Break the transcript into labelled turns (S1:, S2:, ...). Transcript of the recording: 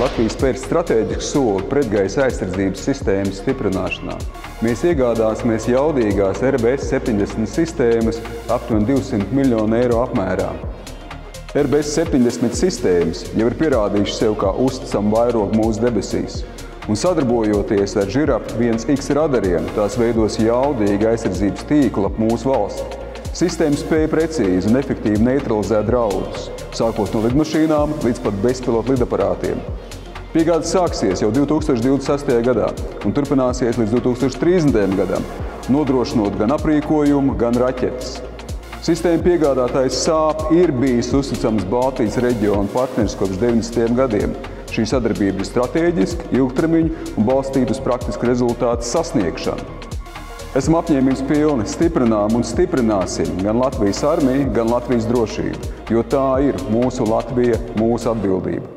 S1: Latvija spēr stratēģisku soli pretgaisa aizsardzības sistēmas stiprināšanā. Mēs iegādāsimies jaudīgās RBS 70 sistēmas aptuveni 200 miljonu eiro apmērā. RBS 70 sistēmas jau ir pierādījušas sev kā uzticamu vairogu mūsu debesīs. Un sadarbojoties ar Žirafa 1X radariem, tās veidos jaudīgu aizsardzības tīklu ap mūsu valsti. Sistēma spēja precīzi un efektīvi neutralizēt draudus, sākot no lidmašīnām līdz pat bezpilotu lidaparātiem. Piegāde sāksies jau 2026. gadā un turpināsies līdz 2030. gadam, nodrošinot gan aprīkojumu, gan raķetes. Sistēma piegādātājs SAAP ir bijis uzticams Baltijas reģiona partneris kopš 90. gadiem. Šī sadarbība ir stratēģiska, ilgtermiņa un balstīta uz praktisku rezultātu sasniegšanu. Esam apņēmības pilni, stiprinām un stiprināsim gan Latvijas armiju, gan Latvijas drošību, jo tā ir mūsu Latvija, mūsu atbildība.